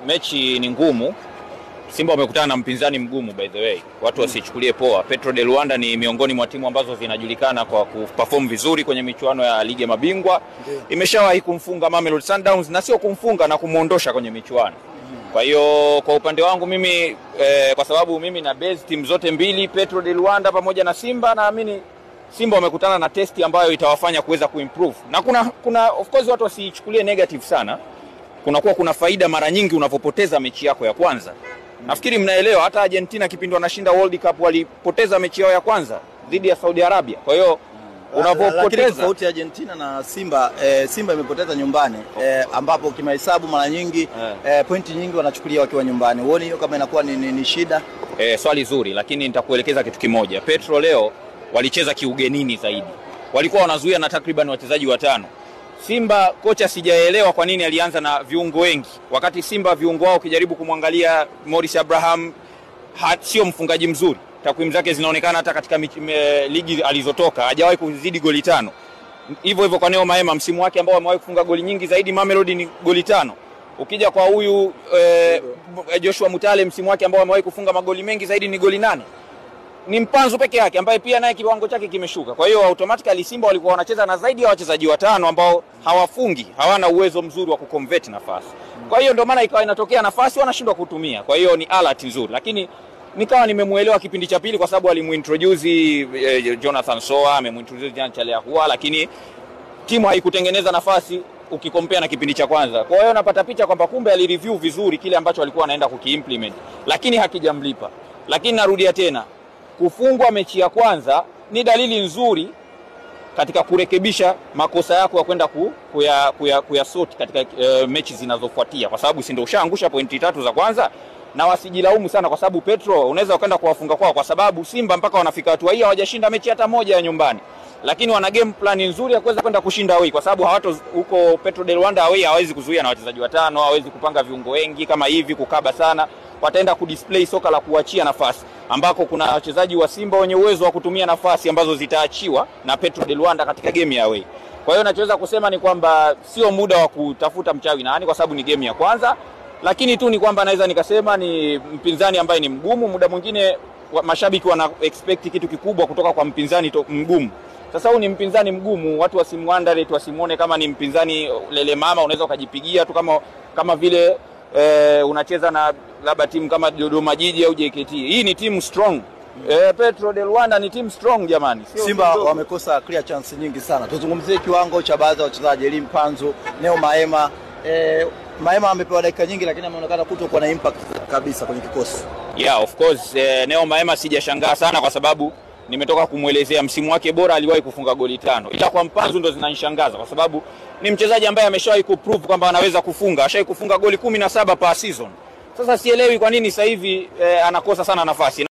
Mechi ni ngumu. Simba wamekutana na mpinzani mgumu, by the way. Watu wasichukulie poa. Petro de Luanda ni miongoni mwa timu ambazo zinajulikana kwa kuperform vizuri kwenye michuano ya Ligi ya Mabingwa. Imeshawahi kumfunga Mamelodi Sundowns na sio kumfunga na kumuondosha kwenye michuano. Kwa hiyo kwa upande wangu mimi kwa sababu mimi na base timu zote mbili, Petro de Luanda pamoja na Simba, naamini Simba wamekutana na testi ambayo itawafanya kuweza kuimprove. Na kuna of course watu wasichukulie negative sana. Kuna faida mara nyingi unapopoteza mechi yako ya kwanza. Nafikiri mnaelewa hata Argentina kipindi wanashinda World Cup walipoteza mechi yao ya kwanza dhidi ya Saudi Arabia. Kwa hiyo unapopoteza tofauti ya Argentina na Simba, Simba imepoteza nyumbani, ambapo kimahesabu mara nyingi pointi nyingi wanachukulia wakiwa nyumbani. Uone hiyo kama inakuwa ni shida? Swali zuri, lakini nitakuelekeza kitu kimoja. Petro leo walicheza kiugenini zaidi. Walikuwa wanazuia na takriban wachezaji watano. Simba kocha sijaelewa kwa nini alianza na viungo wengi. Wakati Simba viungo wao ukijaribu kumwangalia Morris Abraham sio mfungaji mzuri. Takwimu zake zinaonekana hata katika ligi alizotoka hajawahi kuzidi goli 5. Hivyo kwa Neo Maema msimu wake ambao amewahi kufunga goli nyingi zaidi Mamelodi ni goli 5. Ukija kwa huyu Joshua Mutale msimu wake ambao amewahi kufunga magoli mengi zaidi ni goli 8. Ni Mpanzu peke yake ambaye pia naye kiwango chake kimeshuka. Kwa hiyo automatically Simba walikuwa wanacheza na zaidi ya wachezaji watano ambao hawafungi, hawana uwezo mzuri wa kuconvert nafasi. Kwa hiyo ndio maana ikawa inatokea nafasi wanashindwa kutumia. Kwa hiyo ni alert nzuri, lakini nikawa nimemuelewa kipindi cha pili kwa sababu alimuintroduce Jonathan Soa, amemuintroduce Jean Chalea Hua, lakini timu haikutengeneza nafasi ukikompea na kipindi cha kwanza. Kwa hiyo napata picha kwamba kumbe alireview vizuri kile ambacho alikuwa anaenda kukiimplement, lakini hakijamlipa. Lakini narudia tena, kufungwa mechi ya kwanza ni dalili nzuri katika kurekebisha makosa yako ya kwenda kuyasort katika mechi zinazofuatia, kwa sababu si ndio ushaangusha pointi 3 za kwanza. Na wasijilaumu sana kwa sababu Petro unaweza kwenda kuwafunga kwa sababu Simba mpaka wanafika hatua hii hawajashinda mechi hata moja ya nyumbani, lakini wana game plan nzuri ya kuweza kwenda kushinda away, kwa sababu hawato huko Petro de Luanda away hawezi kuzuia na wachezaji watano, hawezi kupanga viungo wengi kama hivi kukaba sana. Wataenda kudisplay soka la kuachia nafasi ambako kuna wachezaji wa Simba wenye uwezo wa kutumia nafasi ambazo zitaachiwa na Petro de Luanda katika game ya away. Kwa hiyo nachoweza kusema ni kwamba sio muda wa kutafuta mchawi nani, kwa sababu ni game ya kwanza, lakini tu ni kwamba naweza nikasema ni mpinzani ambaye ni mgumu. Muda mwingine mashabiki wana expect kitu kikubwa kutoka kwa mpinzani mgumu. Sasa huu ni mpinzani mgumu, watu wasimuandare, wasimuone kama ni mpinzani lele mama unaweza ukajipigia tu kama vile unacheza na labda timu kama Dodoma Jiji au JKT. Hii ni timu strong. Petro de Luanda ni team strong jamani. Simba wamekosa clear chance nyingi sana. Tuzungumzie kiwango cha baadhi ya wachezaji, Elie Mpanzu, Neo Maema. Maema amepewa dakika nyingi lakini ameonekana kutokuwa na impact kabisa kwenye kikosi. Yeah, of course Neo Maema sijashangaa sana kwa sababu nimetoka kumuelezea msimu wake bora aliwahi kufunga goli 5. Ila kwa Mpanzu ndo zinanishangaza kwa sababu ni mchezaji ambaye ameshawahi kuprove kwamba anaweza kufunga, ashawahi kufunga goli 17 per season. Sasa sielewi kwa nini sasa hivi anakosa sana nafasi.